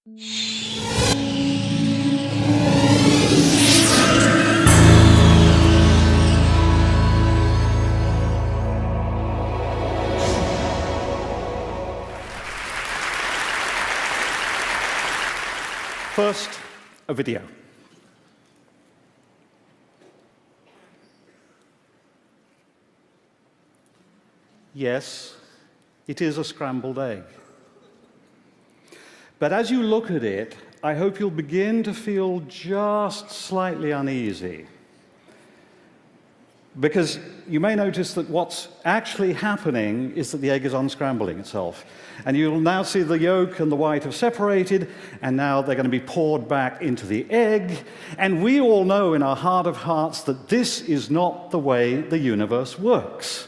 First, a video. Yes, it is a scrambled egg. But as you look at it, I hope you'll begin to feel just slightly uneasy. Because you may notice that what's actually happening is that the egg is unscrambling itself. And you'll now see the yolk and the white have separated, and now they're going to be poured back into the egg. And we all know in our heart of hearts that this is not the way the universe works.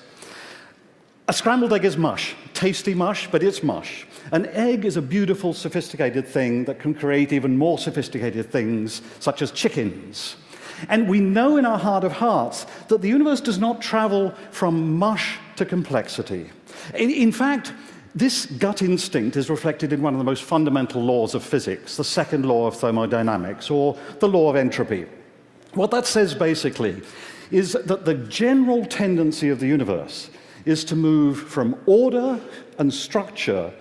A scrambled egg is mush, tasty mush, but it's mush. An egg is a beautiful, sophisticated thing that can create even more sophisticated things, such as chickens. And we know in our heart of hearts that the universe does not travel from mush to complexity. In fact, this gut instinct is reflected in one of the most fundamental laws of physics, the second law of thermodynamics, or the law of entropy. What that says basically is that the general tendency of the universe is to move from order and structure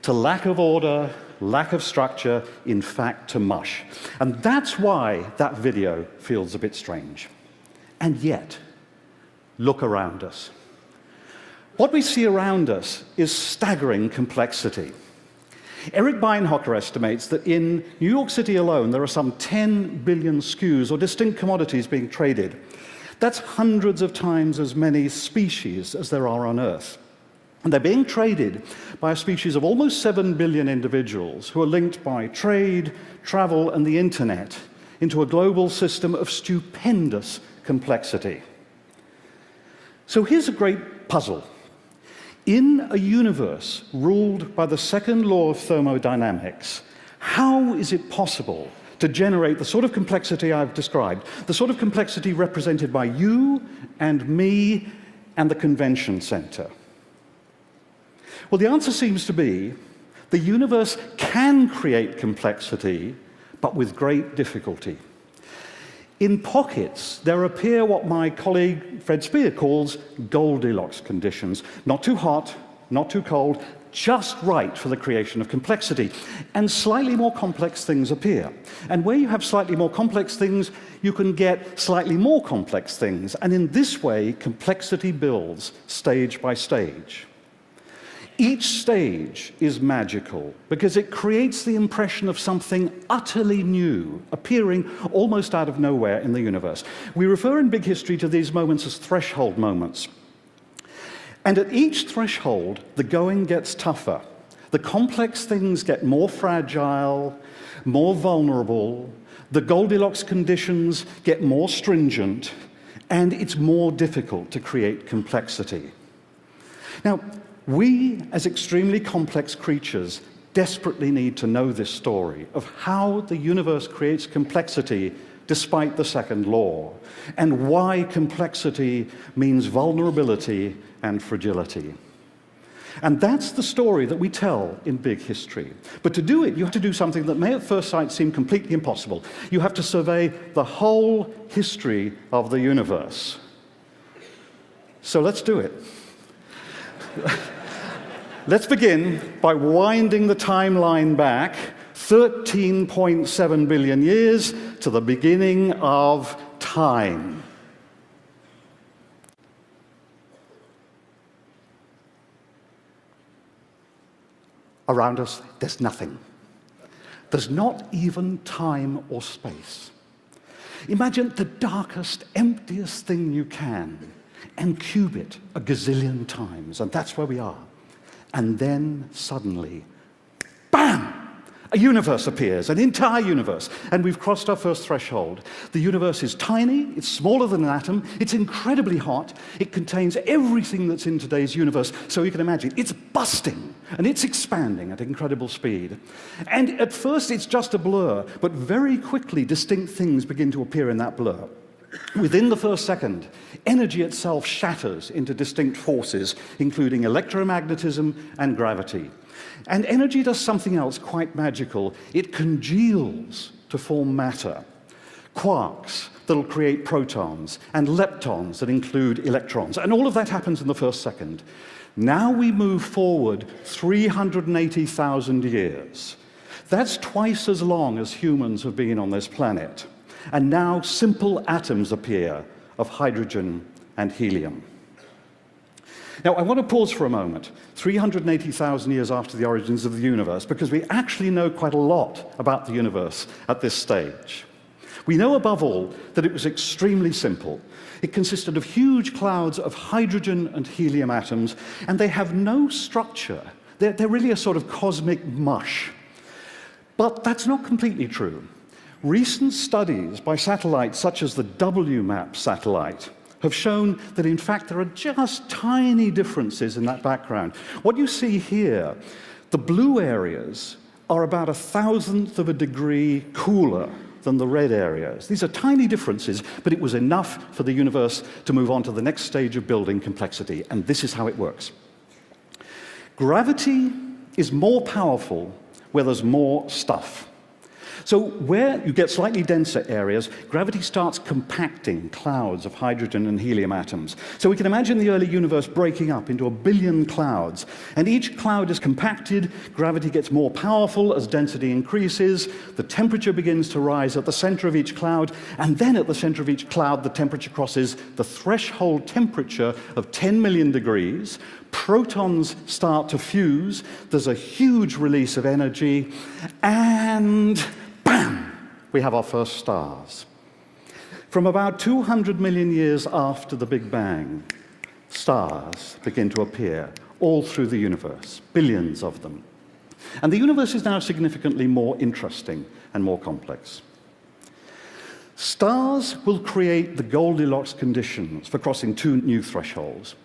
to lack of order, lack of structure, in fact, to mush. And that's why that video feels a bit strange. And yet, look around us. What we see around us is staggering complexity. Eric Beinhocker estimates that in New York City alone, there are some 10 billion SKUs, or distinct commodities, being traded. That's hundreds of times as many species as there are on Earth. And they're being traded by a species of almost 7 billion individuals who are linked by trade, travel, and the internet into a global system of stupendous complexity. So here's a great puzzle. In a universe ruled by the second law of thermodynamics, how is it possible to generate the sort of complexity I've described, the sort of complexity represented by you and me and the convention center? Well, the answer seems to be the universe can create complexity, but with great difficulty. In pockets, there appear what my colleague Fred Speer calls Goldilocks conditions. Not too hot, not too cold, just right for the creation of complexity. And slightly more complex things appear. And where you have slightly more complex things, you can get slightly more complex things. And in this way, complexity builds stage by stage. Each stage is magical because it creates the impression of something utterly new, appearing almost out of nowhere in the universe. We refer in big history to these moments as threshold moments. And at each threshold, the going gets tougher. The complex things get more fragile, more vulnerable, the Goldilocks conditions get more stringent, and it's more difficult to create complexity. Now, we, as extremely complex creatures, desperately need to know this story of how the universe creates complexity despite the second law, and why complexity means vulnerability and fragility. And that's the story that we tell in big history. But to do it, you have to do something that may at first sight seem completely impossible. You have to survey the whole history of the universe. So let's do it. Let's begin by winding the timeline back 13.7 billion years to the beginning of time. Around us, there's nothing. There's not even time or space. Imagine the darkest, emptiest thing you can, and cube it a gazillion times, and that's where we are. And then suddenly, bam! A universe appears, an entire universe, and we've crossed our first threshold. The universe is tiny, it's smaller than an atom, it's incredibly hot, it contains everything that's in today's universe, so you can imagine it's busting, and it's expanding at incredible speed. And at first it's just a blur, but very quickly distinct things begin to appear in that blur. Within the first second, energy itself shatters into distinct forces, including electromagnetism and gravity. And energy does something else quite magical. It congeals to form matter. Quarks that'll create protons, and leptons that include electrons. And all of that happens in the first second. Now we move forward 380,000 years. That's twice as long as humans have been on this planet. And now simple atoms appear of hydrogen and helium. Now, I want to pause for a moment, 380,000 years after the origins of the universe, because we actually know quite a lot about the universe at this stage. We know, above all, that it was extremely simple. It consisted of huge clouds of hydrogen and helium atoms, and they have no structure. They're really a sort of cosmic mush. But that's not completely true. Recent studies by satellites such as the WMAP satellite have shown that, in fact, there are just tiny differences in that background. What you see here, the blue areas are about 1,000th of a degree cooler than the red areas. These are tiny differences, but it was enough for the universe to move on to the next stage of building complexity, and this is how it works. Gravity is more powerful where there's more stuff. So where you get slightly denser areas, gravity starts compacting clouds of hydrogen and helium atoms. So we can imagine the early universe breaking up into 1 billion clouds, and each cloud is compacted, gravity gets more powerful as density increases, the temperature begins to rise at the center of each cloud, and then at the center of each cloud the temperature crosses the threshold temperature of 10 million degrees, protons start to fuse, there's a huge release of energy, and bam! We have our first stars. From about 200 million years after the Big Bang, stars begin to appear all through the universe, billions of them. And the universe is now significantly more interesting and more complex. Stars will create the Goldilocks conditions for crossing two new thresholds.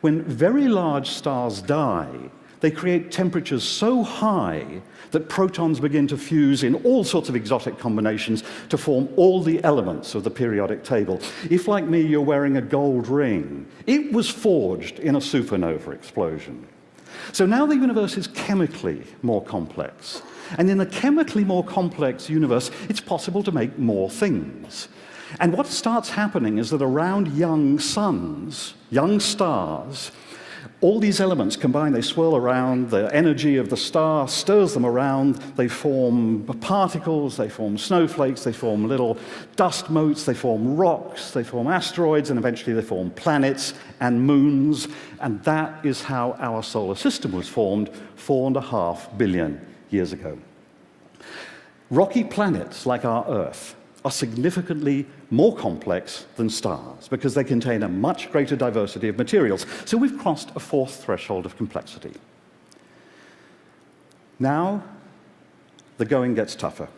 When very large stars die, they create temperatures so high that protons begin to fuse in all sorts of exotic combinations to form all the elements of the periodic table. If, like me, you're wearing a gold ring, it was forged in a supernova explosion. So now the universe is chemically more complex. And in a chemically more complex universe, it's possible to make more things. And what starts happening is that around young suns, young stars, all these elements combine, they swirl around, the energy of the star stirs them around, they form particles, they form snowflakes, they form little dust motes, they form rocks, they form asteroids, and eventually they form planets and moons. And that is how our solar system was formed 4.5 billion years ago. Rocky planets like our Earth are significantly more complex than stars because they contain a much greater diversity of materials. So we've crossed a fourth threshold of complexity. Now, the going gets tougher.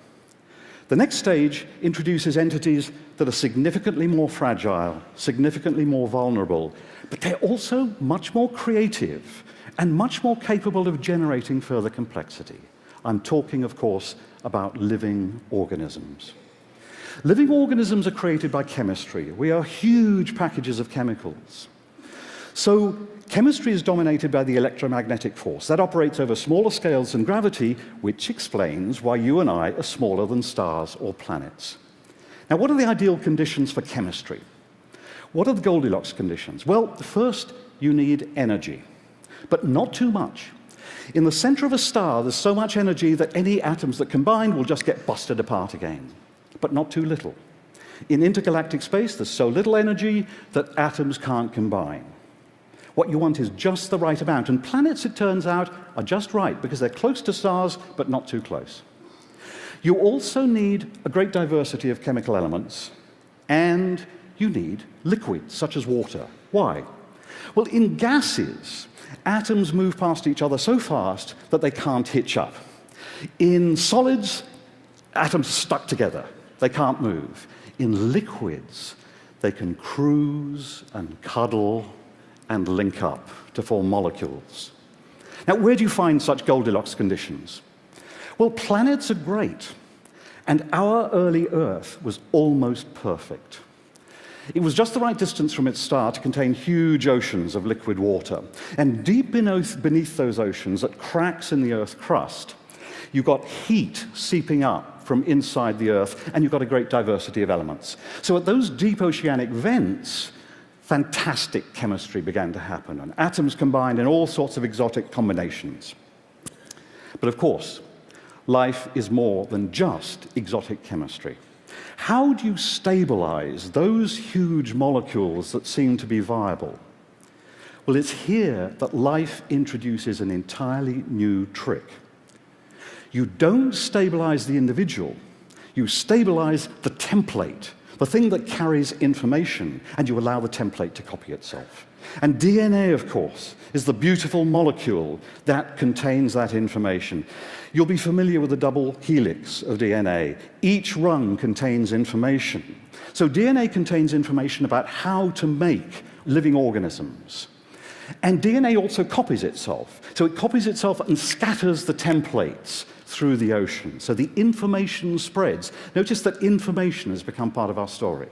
The next stage introduces entities that are significantly more fragile, significantly more vulnerable, but they're also much more creative and much more capable of generating further complexity. I'm talking, of course, about living organisms. Living organisms are created by chemistry. We are huge packages of chemicals. So chemistry is dominated by the electromagnetic force. That operates over smaller scales than gravity, which explains why you and I are smaller than stars or planets. Now, what are the ideal conditions for chemistry? What are the Goldilocks conditions? Well, first, you need energy, but not too much. In the center of a star, there's so much energy that any atoms that combine will just get busted apart again. But not too little. In intergalactic space, there's so little energy that atoms can't combine. What you want is just the right amount, and planets, it turns out, are just right because they're close to stars, but not too close. You also need a great diversity of chemical elements, and you need liquids, such as water. Why? Well, in gases, atoms move past each other so fast that they can't hitch up. In solids, atoms are stuck together. They can't move. In liquids, they can cruise and cuddle and link up to form molecules. Now, where do you find such Goldilocks conditions? Well, planets are great, and our early Earth was almost perfect. It was just the right distance from its star to contain huge oceans of liquid water. And deep beneath those oceans, at cracks in the Earth's crust, you got heat seeping up from inside the Earth, and you've got a great diversity of elements. So at those deep oceanic vents, fantastic chemistry began to happen, and atoms combined in all sorts of exotic combinations. But of course, life is more than just exotic chemistry. How do you stabilize those huge molecules that seem to be viable? Well, it's here that life introduces an entirely new trick. You don't stabilize the individual, you stabilize the template, the thing that carries information, and you allow the template to copy itself. And DNA, of course, is the beautiful molecule that contains that information. You'll be familiar with the double helix of DNA. Each rung contains information. So DNA contains information about how to make living organisms. And DNA also copies itself. So it copies itself and scatters the templates through the ocean. So the information spreads. Notice that information has become part of our story.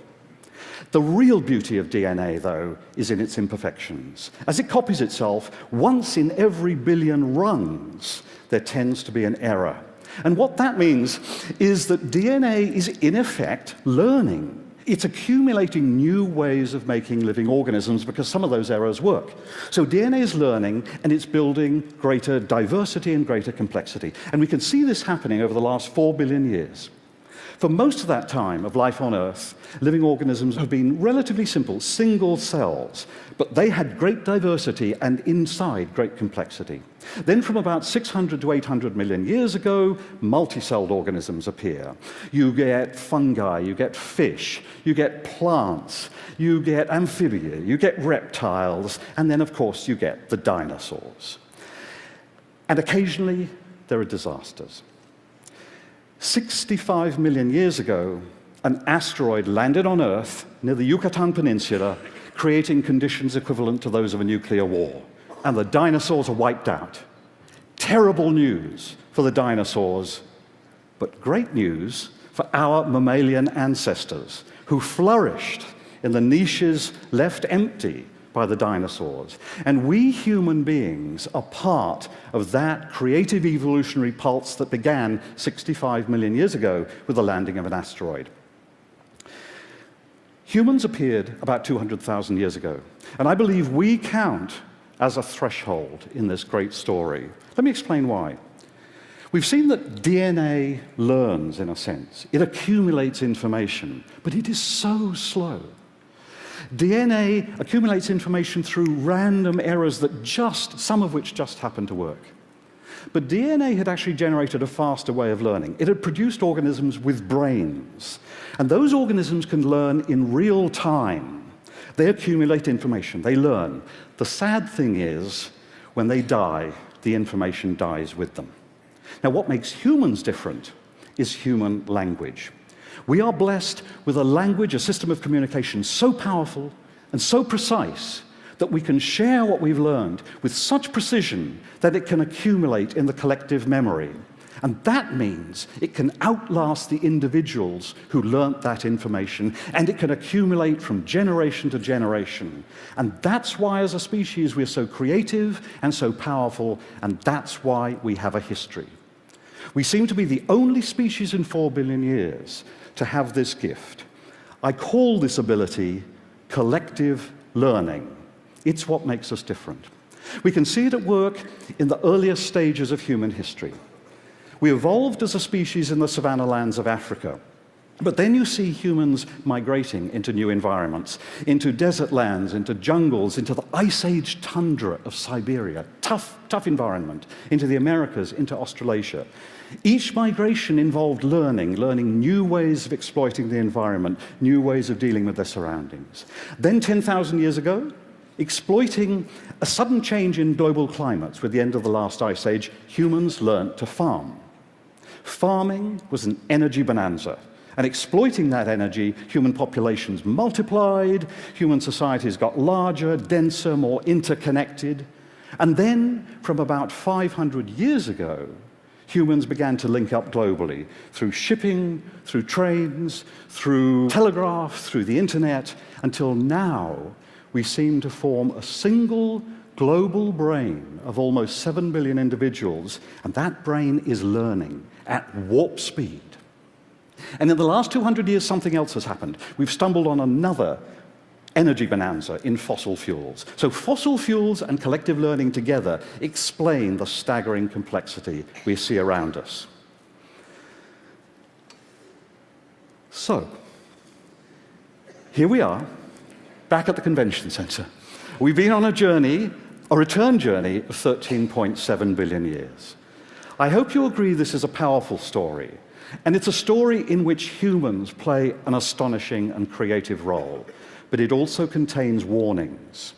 The real beauty of DNA, though, is in its imperfections. As it copies itself, once in every billion rungs, there tends to be an error. And what that means is that DNA is, in effect, learning. It's accumulating new ways of making living organisms because some of those errors work. So DNA is learning, and it's building greater diversity and greater complexity. And we can see this happening over the last 4 billion years. For most of that time of life on Earth, living organisms have been relatively simple, single cells, but they had great diversity and inside great complexity. Then from about 600 to 800 million years ago, multi-celled organisms appear. You get fungi, you get fish, you get plants, you get amphibia, you get reptiles, and then of course you get the dinosaurs. And occasionally there are disasters. 65 million years ago, an asteroid landed on Earth near the Yucatan Peninsula, creating conditions equivalent to those of a nuclear war. And the dinosaurs are wiped out. Terrible news for the dinosaurs, but great news for our mammalian ancestors, who flourished in the niches left empty by the dinosaurs. And we human beings are part of that creative evolutionary pulse that began 65 million years ago with the landing of an asteroid. Humans appeared about 200,000 years ago, and I believe we count as a threshold in this great story. Let me explain why. We've seen that DNA learns, in a sense. It accumulates information, but it is so slow. DNA accumulates information through random errors that some of which just happen to work. But DNA had actually generated a faster way of learning. It had produced organisms with brains. And those organisms can learn in real time. They accumulate information, they learn. The sad thing is, when they die, the information dies with them. Now, what makes humans different is human language. We are blessed with a language, a system of communication so powerful and so precise that we can share what we've learned with such precision that it can accumulate in the collective memory. And that means it can outlast the individuals who learnt that information, and it can accumulate from generation to generation. And that's why, as a species, we're so creative and so powerful, and that's why we have a history. We seem to be the only species in 4 billion years to have this gift. I call this ability collective learning. It's what makes us different. We can see it at work in the earliest stages of human history. We evolved as a species in the savanna lands of Africa. But then you see humans migrating into new environments, into desert lands, into jungles, into the Ice Age tundra of Siberia, tough environment, into the Americas, into Australasia. Each migration involved learning new ways of exploiting the environment, new ways of dealing with their surroundings. Then 10,000 years ago, exploiting a sudden change in global climates with the end of the last ice age, humans learned to farm. Farming was an energy bonanza. And exploiting that energy, human populations multiplied, human societies got larger, denser, more interconnected. And then, from about 500 years ago, humans began to link up globally through shipping, through trains, through telegraph, through the internet, until now we seem to form a single global brain of almost 7 billion individuals, and that brain is learning at warp speed. And in the last 200 years, something else has happened. We've stumbled on another energy bonanza in fossil fuels. So fossil fuels and collective learning together explain the staggering complexity we see around us. So, here we are, back at the convention center. We've been on a journey, a return journey of 13.7 billion years. I hope you agree this is a powerful story, and it's a story in which humans play an astonishing and creative role, but it also contains warnings.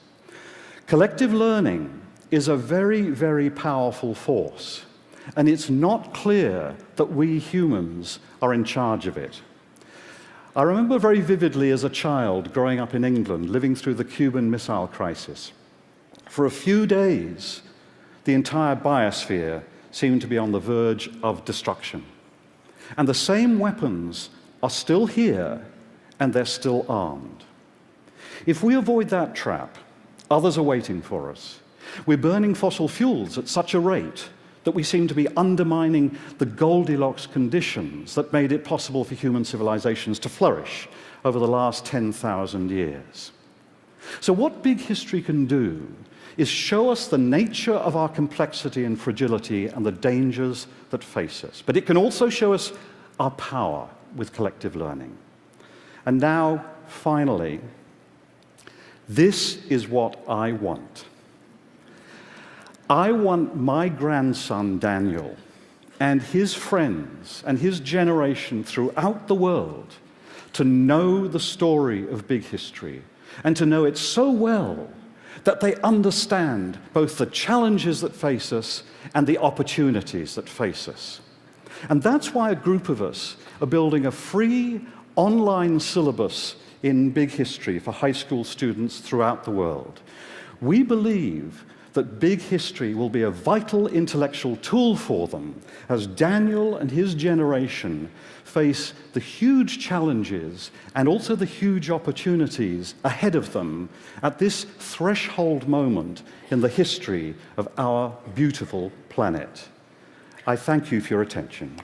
Collective learning is a very, very powerful force, and it's not clear that we humans are in charge of it. I remember very vividly as a child growing up in England, living through the Cuban Missile Crisis. For a few days, the entire biosphere seemed to be on the verge of destruction. And the same weapons are still here, and they're still armed. If we avoid that trap, others are waiting for us. We're burning fossil fuels at such a rate that we seem to be undermining the Goldilocks conditions that made it possible for human civilizations to flourish over the last 10,000 years. So what big history can do is show us the nature of our complexity and fragility and the dangers that face us. But it can also show us our power with collective learning. And now, finally, this is what I want. I want my grandson, Daniel, and his friends and his generation throughout the world to know the story of big history and to know it so well that they understand both the challenges that face us and the opportunities that face us. And that's why a group of us are building a free online syllabus in big history for high school students throughout the world. We believe that big history will be a vital intellectual tool for them as Daniel and his generation face the huge challenges and also the huge opportunities ahead of them at this threshold moment in the history of our beautiful planet. I thank you for your attention.